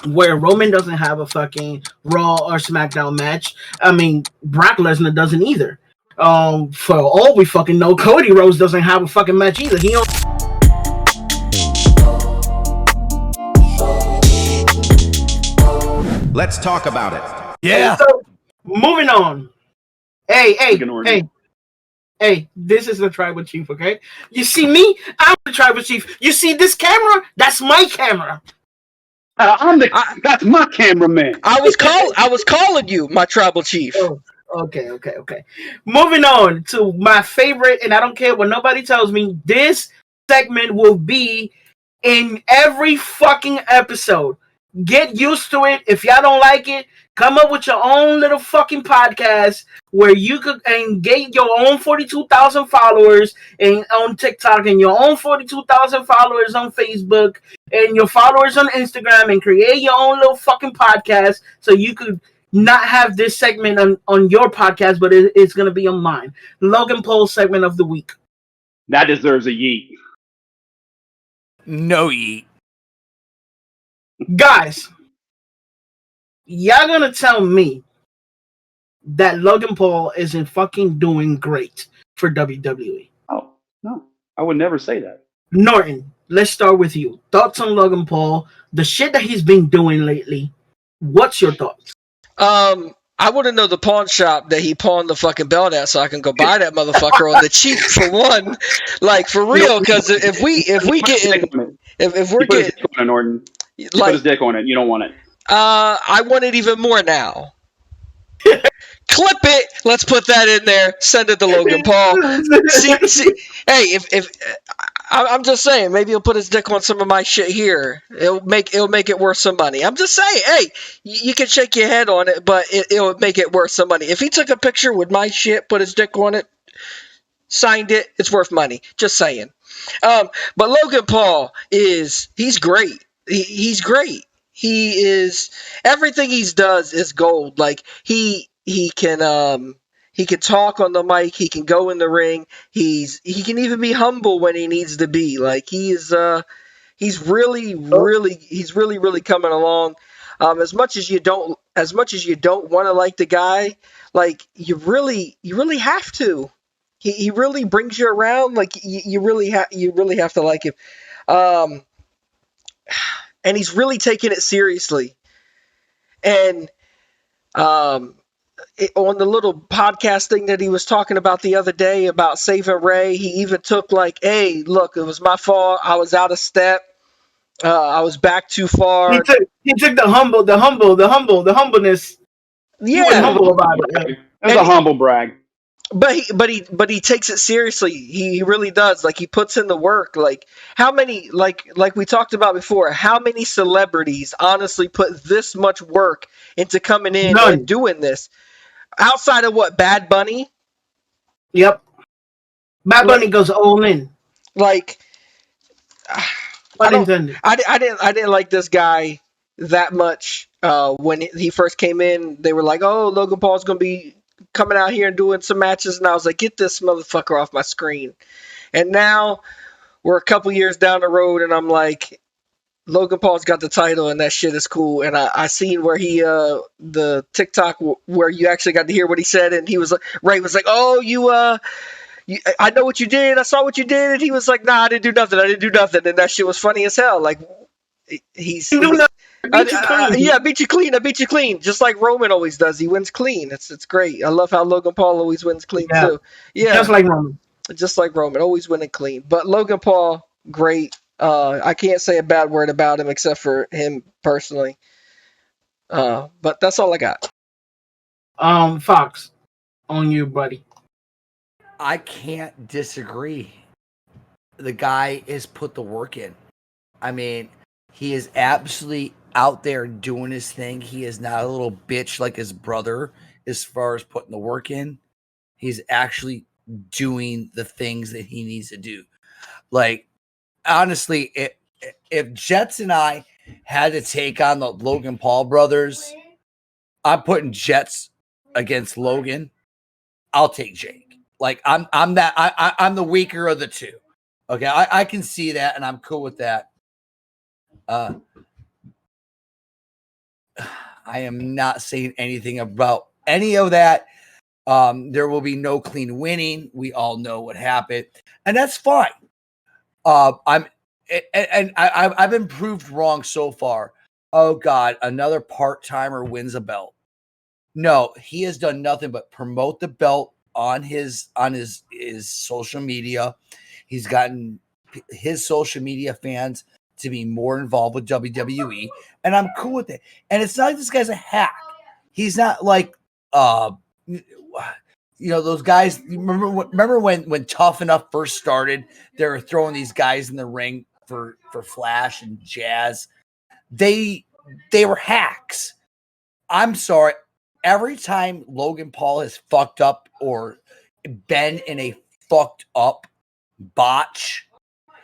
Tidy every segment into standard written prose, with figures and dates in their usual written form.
where Roman doesn't have a fucking Raw or SmackDown match. I mean, Brock Lesnar doesn't either. For all we fucking know, Cody Rhodes doesn't have a fucking match either. He don't. Let's talk about it. Yeah. So, moving on. Hey, this is the tribal chief, okay? You see me? I'm the tribal chief. You see this camera? That's my camera. That's my cameraman. I was calling you my tribal chief. Oh, okay. Moving on to my favorite, and I don't care what nobody tells me, this segment will be in every fucking episode. Get used to it. If y'all don't like it, come up with your own little fucking podcast where you could get your own 42,000 followers on TikTok and your own 42,000 followers on Facebook and your followers on Instagram and create your own little fucking podcast so you could not have this segment on your podcast, but it's going to be on mine. Logan Paul segment of the week. That deserves a yeet. No yeet. Guys, y'all gonna tell me that Logan Paul isn't fucking doing great for WWE? Oh, no. I would never say that. Norton, let's start with you. Thoughts on Logan Paul, the shit that he's been doing lately. What's your thoughts? I want to know the pawn shop that he pawned the fucking belt at, so I can go buy that motherfucker on the cheap for one, like for real. Because if we're getting Norton, you like put his dick on it, you don't want it. I want it even more now. Clip it. Let's put that in there. Send it to Logan Paul. See, hey, if I'm just saying, maybe he'll put his dick on some of my shit here. It'll make it worth some money. I'm just saying, hey, you can shake your head on it, but it'll make it worth some money. If he took a picture with my shit, put his dick on it, signed it, it's worth money. Just saying. But Logan Paul he's great. He's great. He is, everything he does is gold. Like he can talk on the mic. He can go in the ring. He can even be humble when he needs to be. Like he's really coming along. As much as you don't want to like the guy, like you really have to. He really brings you around. Like you really have to like him. And he's really taking it seriously. And on the little podcast thing that he was talking about the other day about saving Ray, he even took like, hey, look, it was my fault. I was out of step. I was back too far. He took the humbleness. Yeah, he was humble about it. It was a humble brag. But he takes it seriously. He really does. Like he puts in the work. Like how many like we talked about before, how many celebrities honestly put this much work into coming in and doing this? Outside of what, Bad Bunny? Yep. Bad Bunny goes all in. Like I didn't like this guy that much when he first came in. They were like, "Oh, Logan Paul's going to be coming out here and doing some matches," and I was like, get this motherfucker off my screen. And now we're a couple years down the road and I'm like, Logan Paul's got the title and that shit is cool. And I seen where he the TikTok where you actually got to hear what he said, and he was like, Ray was like, "Oh, I know what you did, I saw what you did," and he was like, "Nah, I didn't do nothing, and that shit was funny as hell. Like beat you clean, just like Roman always does. He wins clean. It's great. I love how Logan Paul always wins clean too. Yeah, just like Roman, always winning clean. But Logan Paul, great. I can't say a bad word about him except for him personally. But that's all I got. Fox, on you, buddy. I can't disagree. The guy has put the work in. I mean, he is absolutely out there doing his thing. He is not a little bitch like his brother as far as putting the work in. He's actually doing the things that he needs to do. Like, honestly, if Jets and I had to take on the Logan Paul brothers, I'm putting Jets against Logan. I'll take Jake. Like, I'm the weaker of the two. Okay, I can see that, and I'm cool with that. I am not saying anything about any of that. There will be no clean winning. We all know what happened, and that's fine. I've been proved wrong so far. Oh God, another part-timer wins a belt. No, he has done nothing but promote the belt on his social media. He's gotten his social media fans to be more involved with WWE, and I'm cool with it. And it's not like this guy's a hack. He's not like those guys. Remember when Tough Enough first started? They were throwing these guys in the ring for Flash and Jazz. They were hacks. I'm sorry. Every time Logan Paul has fucked up or been in a fucked up botch,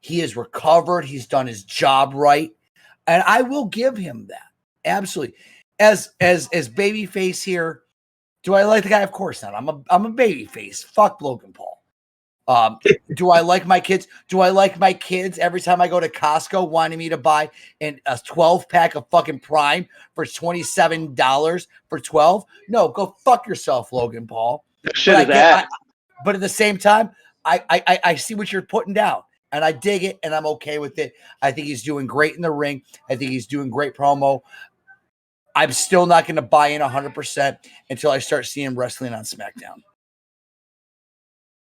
he has recovered. He's done his job right, and I will give him that. Absolutely. As babyface here, do I like the guy? Of course not. I'm a babyface. Fuck Logan Paul. Do I like my kids? Do I like my kids every time I go to Costco wanting me to buy a 12-pack of fucking Prime for $27 for 12? No, go fuck yourself, Logan Paul. That shit is ass. But at the same time, I see what you're putting down, and I dig it, and I'm okay with it. I think he's doing great in the ring. I think he's doing great promo. I'm still not going to buy in 100% until I start seeing him wrestling on SmackDown.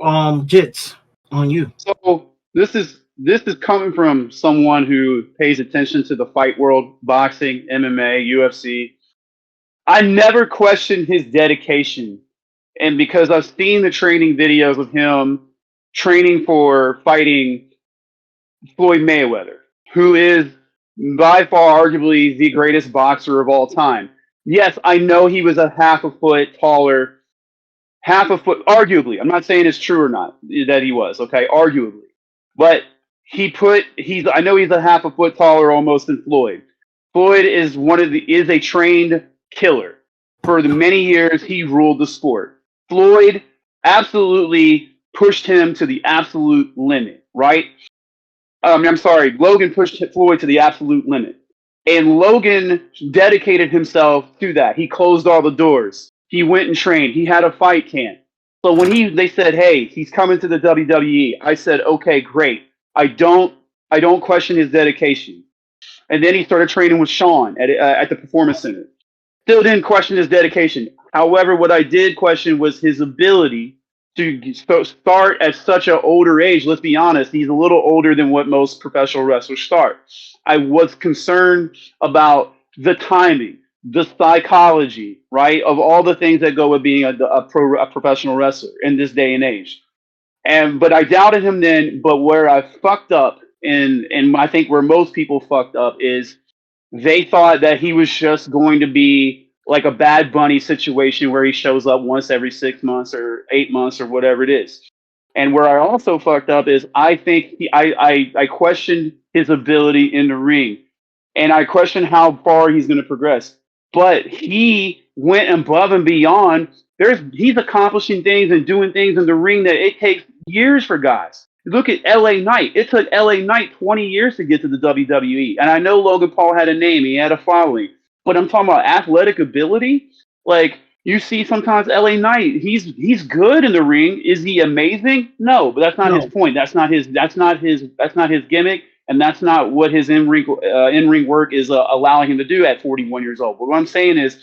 Jits, on you. So this is coming from someone who pays attention to the fight world, boxing, MMA, UFC. I never questioned his dedication, and because I've seen the training videos of him training for fighting Floyd Mayweather, who is by far arguably the greatest boxer of all time. Yes, I know he was a half a foot taller. Half a foot, arguably. I'm not saying it's true or not that he was, okay? Arguably. But I know he's a half a foot taller almost than Floyd. Floyd is a trained killer. For the many years he ruled the sport. Floyd absolutely pushed him to the absolute limit, right? Logan pushed Floyd to the absolute limit. And Logan dedicated himself to that. He closed all the doors. He went and trained. He had a fight camp. So when they said, "Hey, he's coming to the WWE," I said, "Okay, great. I don't question his dedication." And then he started training with Sean at the Performance Center. Still didn't question his dedication. However, what I did question was his ability to start at such an older age. Let's be honest, he's a little older than what most professional wrestlers start. I was concerned about the timing, the psychology, right, of all the things that go with being a professional wrestler in this day and age. But I doubted him then. But where I fucked up, and I think where most people fucked up, is they thought that he was just going to be like a Bad Bunny situation where he shows up once every 6 months or 8 months or whatever it is. And where I also fucked up is I think I questioned his ability in the ring, and I questioned how far he's going to progress. But he went above and beyond. He's accomplishing things and doing things in the ring that it takes years for guys. Look at LA Knight. It took LA Knight 20 years to get to the WWE. And I know Logan Paul had a name. He had a following. But I'm talking about athletic ability. Like, you see sometimes LA Knight, he's good in the ring. Is he amazing? No, but that's not his point. That's not his gimmick. And that's not what his in-ring work is allowing him to do at 41 years old. But what I'm saying is,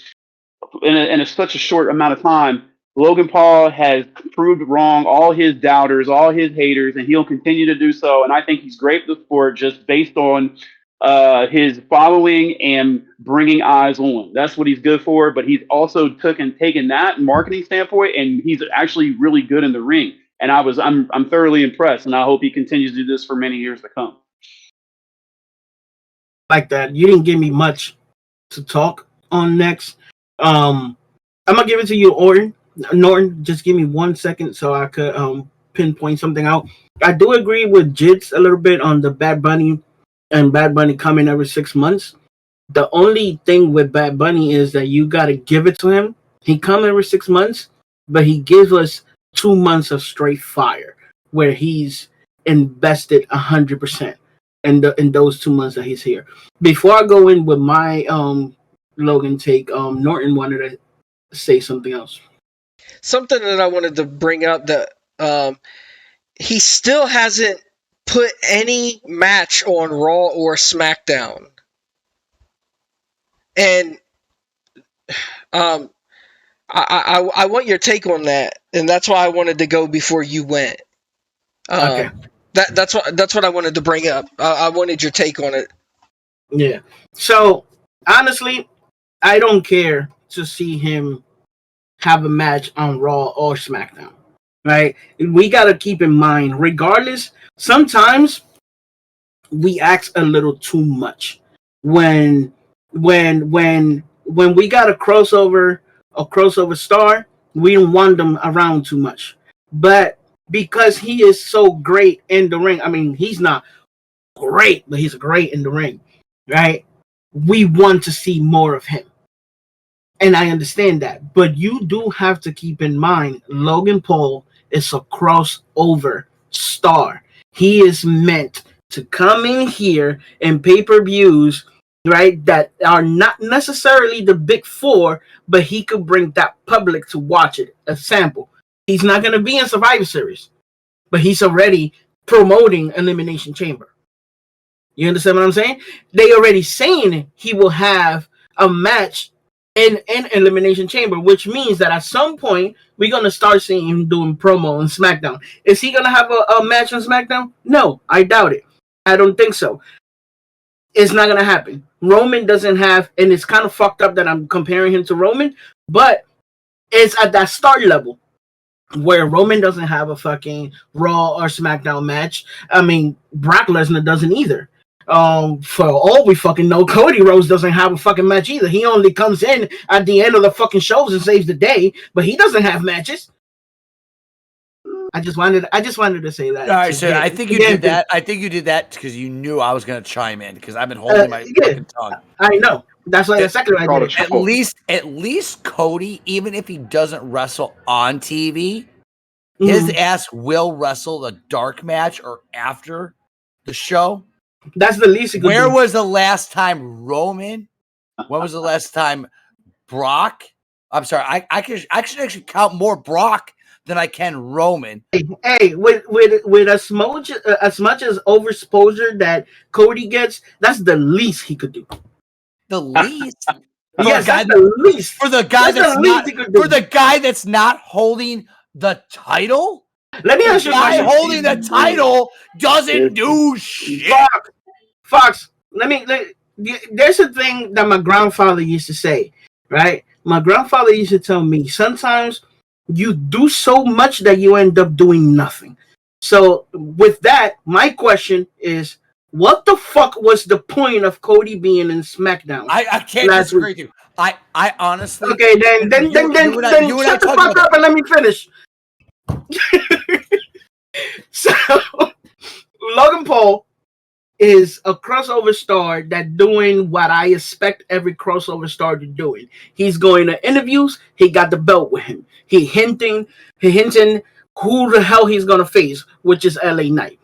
in such a short amount of time, Logan Paul has proved wrong all his doubters, all his haters, and he'll continue to do so. And I think he's great for the sport just based on his following and bringing eyes on. That's what he's good for. But he's also taken that marketing standpoint, and he's actually really good in the ring. And I'm thoroughly impressed, and I hope he continues to do this for many years to come. Like that. You didn't give me much to talk on next. I'm gonna give it to you, Norton. Just give me 1 second so I could pinpoint something out. I do agree with Jits a little bit on the Bad Bunny and Bad Bunny coming every 6 months. The only thing with Bad Bunny is that you gotta give it to him. He comes every 6 months, but he gives us 2 months of straight fire where he's invested 100%. In those 2 months that he's here. Before I go in with my Logan take. Norton wanted to say something else. Something that I wanted to bring up that he still hasn't put any match on Raw or SmackDown. And I want your take on that, and that's why I wanted to go before you went. Okay. That's what I wanted to bring up. I wanted your take on it. Yeah. So honestly, I don't care to see him have a match on Raw or SmackDown. Right? We gotta keep in mind, regardless, sometimes we ask a little too much when we got a crossover star, we don't want them around too much. But because he is so great in the ring, I mean, he's not great, but he's great in the ring, right? We want to see more of him. And I understand that. But you do have to keep in mind, Logan Paul is a crossover star. He is meant to come in here and pay-per-views, right, that are not necessarily the big four, but he could bring that public to watch it. A sample. He's not going to be in Survivor Series, but he's already promoting Elimination Chamber. You understand what I'm saying? They already saying he will have a match in Elimination Chamber, which means that at some point we're gonna start seeing him doing promo on SmackDown. Is he gonna have a match on SmackDown? No, I doubt it. I don't think so. It's not gonna happen. Roman doesn't have, and it's kind of fucked up that I'm comparing him to Roman, but it's at that start level where Roman doesn't have a fucking Raw or SmackDown match. I mean, Brock Lesnar doesn't either. For all we fucking know, Cody Rhodes doesn't have a fucking match either. He only comes in at the end of the fucking shows and saves the day, but he doesn't have matches. I just wanted to say that. All right, so I think you did that. I think you did that because you knew I was going to chime in because I've been holding my fucking tongue. I know. That's why the second I did it. At least Cody, even if he doesn't wrestle on TV, his ass will wrestle the dark match or after the show. That's the least he could Where do. was the last time Roman? When was the last time Brock? I'm sorry, I should actually count more Brock than I can Roman. Hey, with as much as overexposure that Cody gets, that's the least he could do. The least? Yes, that's the least. For the guy that's not holding the title? Let me ask you a question. Holding the title doesn't do shit. Fox, there's a thing that my grandfather used to say, right? My grandfather used to tell me, sometimes you do so much that you end up doing nothing. So with that, my question is, what the fuck was the point of Cody being in SmackDown? I can't disagree with you. I honestly... Okay, then shut the fuck up and let me finish. So, Logan Paul is a crossover star that doing what I expect every crossover star to do. He's going to interviews. He got the belt with him. He hinting who the hell he's gonna face, which is LA Knight.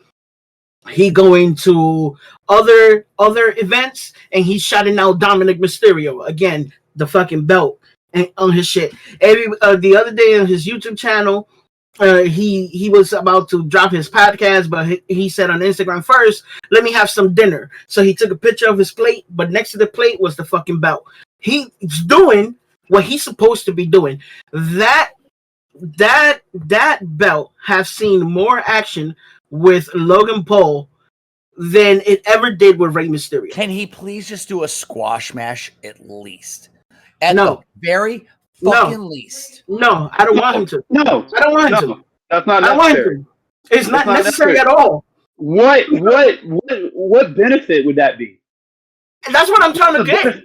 He going to other events and he's shouting out Dominic Mysterio again, the fucking belt and on his shit. The other day on his YouTube channel, he was about to drop his podcast, but he said on Instagram, first, let me have some dinner. So he took a picture of his plate, but next to the plate was the fucking belt. He's doing what he's supposed to be doing. That belt have seen more action with Logan Paul than it ever did with Rey Mysterio. Can he please just do a squash match at least? At the very fucking least. No, I don't want him to. No, I don't want him to. That's not necessary. It's not necessary at all. What benefit would that be? And that's what I'm trying to get.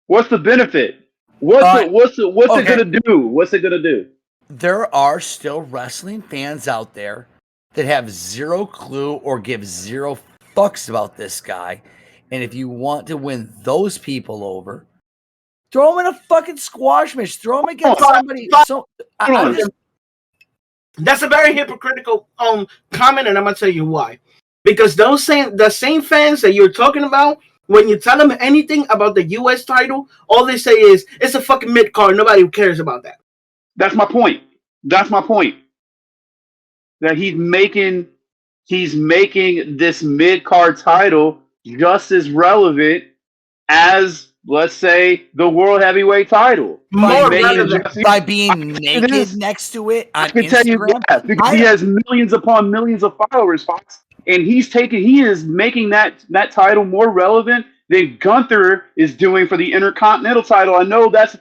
What's the benefit? What's it gonna do? What's it gonna do? There are still wrestling fans out there that have zero clue or give zero fucks about this guy. And if you want to win those people over, throw him in a fucking squash match. Throw him against somebody. That's a very hypocritical comment, and I'm gonna tell you why. Because the same fans that you're talking about, When you tell them anything about the U.S. title, all they say is it's a fucking mid card. Nobody cares about that. That's my point. That's my point. That he's making this mid card title just as relevant as, let's say, the world heavyweight title. More relevant by being naked next to it on I can tell you, Instagram. yeah, because he has millions upon millions of followers, Fox, and he is making that title more relevant than Gunther is doing for the Intercontinental title. I know that's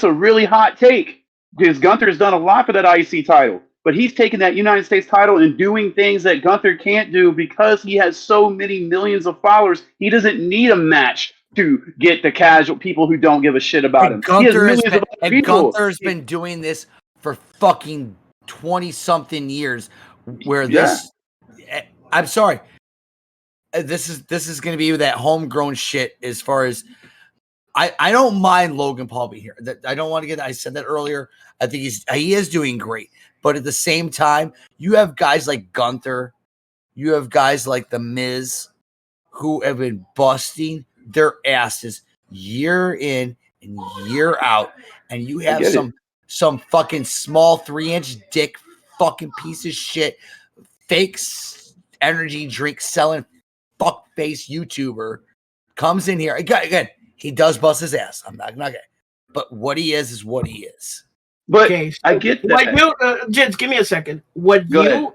a really hot take because Gunther's done a lot for that IC title, but he's taking that United States title and doing things that Gunther can't do because he has so many millions of followers. He doesn't need a match to get the casual people who don't give a shit about him. Gunther's been doing this for fucking 20-something years. Where this, I'm sorry, this is going to be that homegrown shit. As far as I don't mind Logan Paul being here. I don't want to get. I said that earlier. I think he is doing great, but at the same time, you have guys like Gunther, you have guys like The Miz, who have been busting their asses year in and year out, and you have some fucking small 3-inch dick fucking piece of shit, fake energy drink selling fuck face YouTuber comes in here again. He does bust his ass. I'm not gonna, but what he is what he is. But okay, so I get that. Like Jens, give me a second. What you,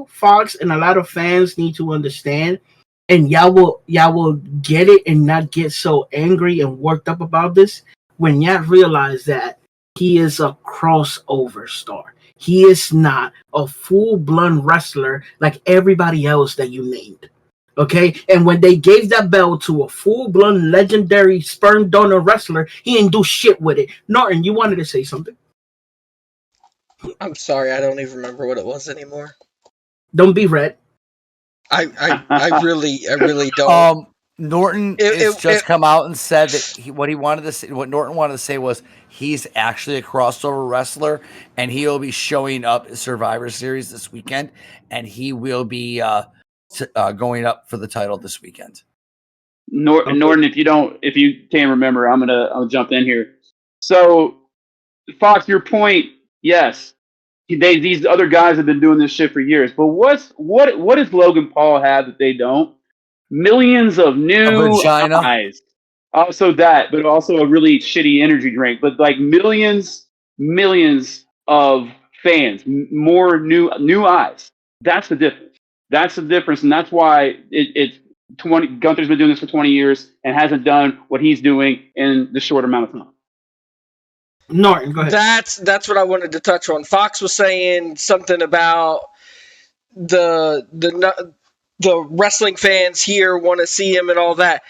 Fox, and a lot of fans need to understand, and y'all will get it and not get so angry and worked up about this when y'all realize that he is a crossover star. He is not a full-blown wrestler like everybody else that you named. Okay? And when they gave that belt to a full-blown legendary sperm donor wrestler, he didn't do shit with it. Norton, you wanted to say something? I'm sorry, I don't even remember what it was anymore. Don't be red. I really don't. Norton has just come out and said that what Norton wanted to say was he's actually a crossover wrestler, and he will be showing up at Survivor Series this weekend, and he will be going up for the title this weekend. Norton, if you can't remember, I'll jump in here. So, Fox, your point, yes, these other guys have been doing this shit for years, but what does Logan Paul have that they don't? Millions of new eyes. Also that, but also a really shitty energy drink. But like millions of fans, more new eyes. That's the difference. And that's why it's 20. Gunther's been doing this for 20 years and hasn't done what he's doing in the short amount of time. Norton, go ahead. That's what I wanted to touch on. Fox was saying something about the wrestling fans here want to see him and all that.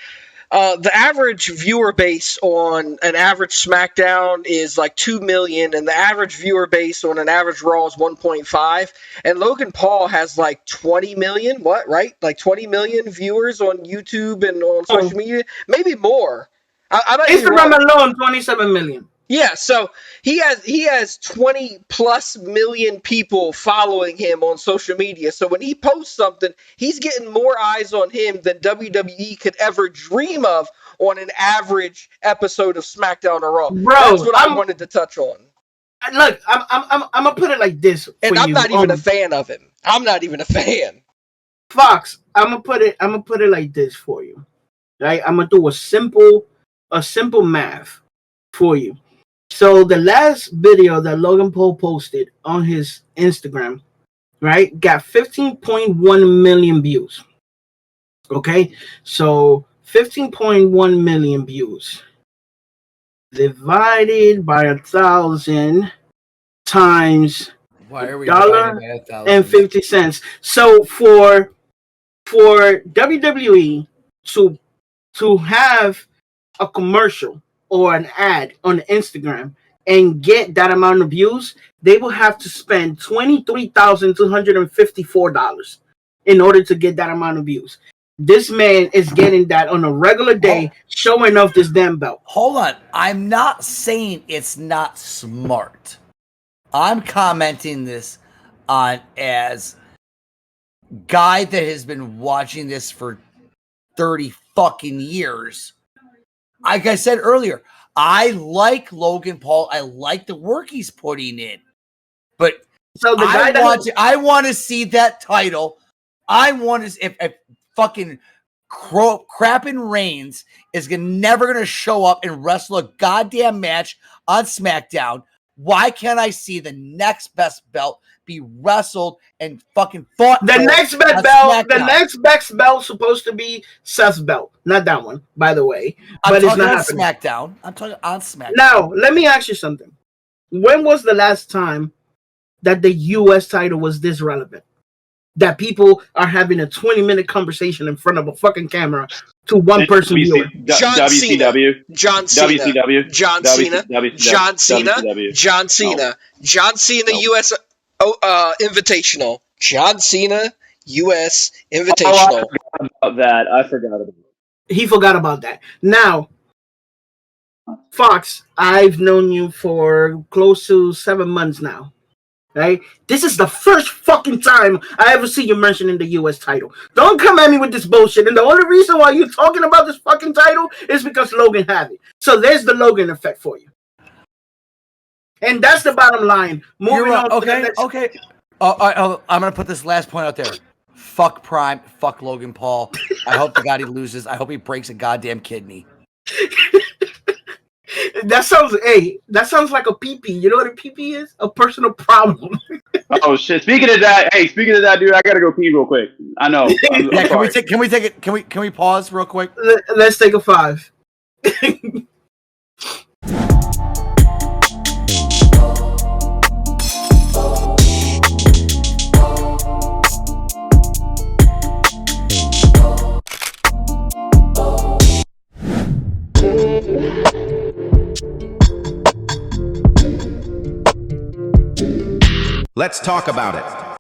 The average viewer base on an average SmackDown is like 2 million, and the average viewer base on an average Raw is 1.5. And Logan Paul has like 20 million. What, right? Like 20 million viewers on YouTube and on social media, maybe more. Instagram alone, 27 million. Yeah, so he has 20 plus million people following him on social media. So when he posts something, he's getting more eyes on him than WWE could ever dream of on an average episode of SmackDown or Raw. Bro, that's what I wanted to touch on. Look, I'm gonna put it like this, and I'm not even a fan of him. I'm not even a fan. Fox, I'm gonna put it like this for you. Right? I'm gonna do a simple math for you. So the last video that Logan Paul posted on his Instagram, right, got 15.1 million views. Okay, so 15.1 million views divided by 1,000 times $1.50. So for WWE to have a commercial or an ad on Instagram and get that amount of views, they will have to spend $23,254 in order to get that amount of views. This man is getting that on a regular day, showing off this damn belt. Hold on. I'm not saying it's not smart. I'm commenting this on as guy that has been watching this for 30 fucking years. Like I said earlier, I like Logan Paul. I like the work he's putting in. But So the guy I want to see that title. I want to if fucking Crappin' Reigns is never gonna show up and wrestle a goddamn match on SmackDown. Why can't I see the next best belt be wrestled and fucking fought? The next best belt supposed to be Seth's belt, not that one, by the way. But it's not happening. SmackDown. I'm talking on SmackDown. Now, let me ask you something. When was the last time that the U.S. title was this relevant? That people are having a 20-minute conversation in front of a fucking camera to one person viewer. John Cena. John Cena. WCW. John Cena. WCW. John Cena. WCW. John Cena. John Cena U.S. Invitational. John Cena U.S. Invitational. I forgot about that. He forgot about that. Now, Fox, I've known you for close to 7 months now. Right? This is the first fucking time I ever see you mentioning the U.S. title. Don't come at me with this bullshit. And the only reason why you're talking about this fucking title is because Logan had it. So there's the Logan effect for you. And that's the bottom line. Moving on. Okay. I'm gonna put this last point out there. Fuck Prime. Fuck Logan Paul. I hope to God he loses. I hope he breaks a goddamn kidney. That sounds like a PP. You know what a PP is? A personal problem. Oh shit! Speaking of that, dude, I gotta go pee real quick. I know. I'm can we pause real quick? Let's take a 5. Let's talk about it.